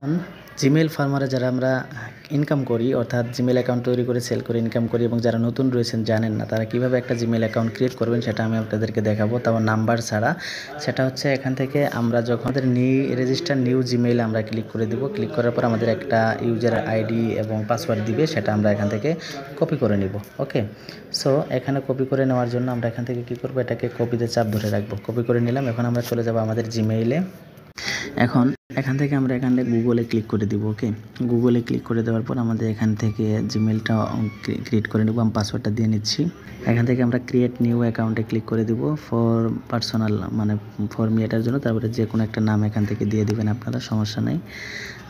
এখন জিমেইল ফার্মারে যারা আমরা ইনকাম করি, অর্থাৎ জিমেইল অ্যাকাউন্ট তৈরি করে সেল করে ইনকাম করি এবং যারা নতুন রয়েছেন জানেন না তারা কিভাবে একটা জিমেইল অ্যাকাউন্ট ক্রিয়েট করবেন সেটা আমি আপনাদেরকে দেখাবো, তাও নাম্বার ছাড়া। সেটা হচ্ছে এখান থেকে আমরা যখন আমাদের রেজিস্টার নিউ জিমেইলে আমরা ক্লিক করে দিব। ক্লিক করার পর আমাদের একটা ইউজার আইডি এবং পাসওয়ার্ড দিবে, সেটা আমরা এখান থেকে কপি করে নিব। ওকে, সো এখানে কপি করে নেওয়ার জন্য আমরা এখান থেকে কী করবো, এটাকে কপিতে চাপ ধরে রাখবো। কপি করে নিলাম। এখন আমরা চলে যাব আমাদের জিমেইলে। এখন এখান থেকে আমরা এখানে গুগলে ক্লিক করে দিব। ওকে, গুগলে ক্লিক করে দেওয়ার পর আমাদের এখান থেকে জিমেলটা ক্রিয়েট করে নেব। আমি পাসওয়ার্ডটা দিয়ে নিচ্ছি। এখান থেকে আমরা ক্রিয়েট নিউ অ্যাকাউন্টে ক্লিক করে দিব ফর পার্সোনাল, মানে ফর মি এটার জন্য। তারপরে যে কোনো একটা নাম এখান থেকে দিয়ে দিবেন, আপনারা সমস্যা নেই,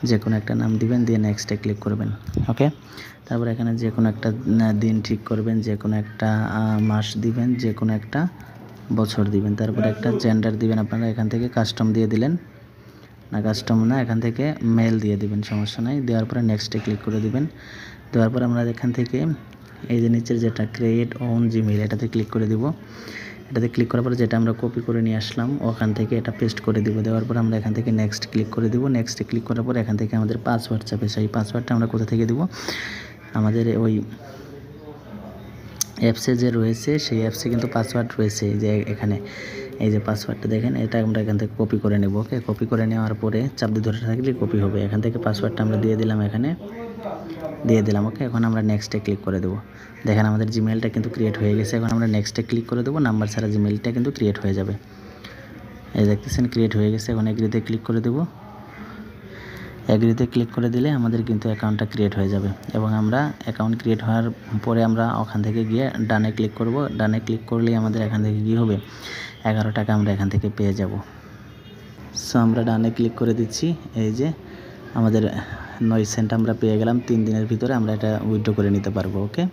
যে কোনো একটা নাম দিবেন, দিয়ে নেক্সটে ক্লিক করবেন। ওকে, তারপরে এখানে যে কোনো একটা দিন ঠিক করবেন, যে কোনো একটা মাস দিবেন, যে কোনো একটা বছর দিবেন, তারপরে একটা জেন্ডার দিবেন। আপনারা এখান থেকে কাস্টম দিয়ে দিলেন, না কাস্টম না, এখান থেকে মেল দিয়ে দিবেন, সমস্যা নাই। দেওয়ার পরে নেক্সটে ক্লিক করে দিবেন। দেওয়ার পরে আমরা এখান থেকে এই যে নিচের যেটা ক্রিয়েট ওন জিমেইল, এটাতে ক্লিক করে দিব। এটাতে ক্লিক করার পরে যেটা আমরা কপি করে নিয়ে আসলাম ওখান থেকে এটা পেস্ট করে দিব। দেওয়ার পর আমরা এখান থেকে নেক্সট ক্লিক করে দিব। নেক্সটে ক্লিক করার পর এখান থেকে আমাদের পাসওয়ার্ড চাপে, সেই পাসওয়ার্ডটা আমরা কোথা থেকে দিব, আমাদের ওই অ্যাপসে যে রয়েছে সেই অ্যাপসে কিন্তু পাসওয়ার্ড রয়েছে, যে এখানে এই যে পাসওয়ার্ডটা দেখেন, এটা আমরা এখান থেকে কপি করে নেব। ওকে, কপি করে নেওয়ার পরে চাপ দিয়ে ধরে থাকলে কপি হবে। এখান থেকে পাসওয়ার্ডটা আমরা দিয়ে দিলাম, এখানে দিয়ে দিলাম। ওকে, এখন আমরা নেক্সটে ক্লিক করে দেবো। দেখেন আমাদের জিমেইলটা কিন্তু ক্রিয়েট হয়ে গেছে। এখন আমরা নেক্সটে ক্লিক করে দেবো, নাম্বার ছাড়া জিমেইলটা কিন্তু ক্রিয়েট হয়ে যাবে। এই দেখতেছেন ক্রিয়েট হয়ে গেছে। এখন এগ্রিতে ক্লিক করে দেবো। এগ্রিতে ক্লিক করে দিলে আমাদের কিন্তু অ্যাকাউন্টটা ক্রিয়েট হয়ে যাবে। এবং আমরা অ্যাকাউন্ট ক্রিয়েট হওয়ার পরে আমরা ওখান থেকে গিয়ে ডানে ক্লিক করব। ডানে ক্লিক করলেই আমাদের এখান থেকে কী হবে, 11 টাকা আমরা এখান থেকে পেয়ে যাব। সো আমরা ডানে ক্লিক করে দিচ্ছি। এই যে আমাদের 9 সেন্ট আমরা পেয়ে গেলাম। 3 দিনের ভিতরে আমরা এটা উইথড্র করে নিতে পারবো। ওকে।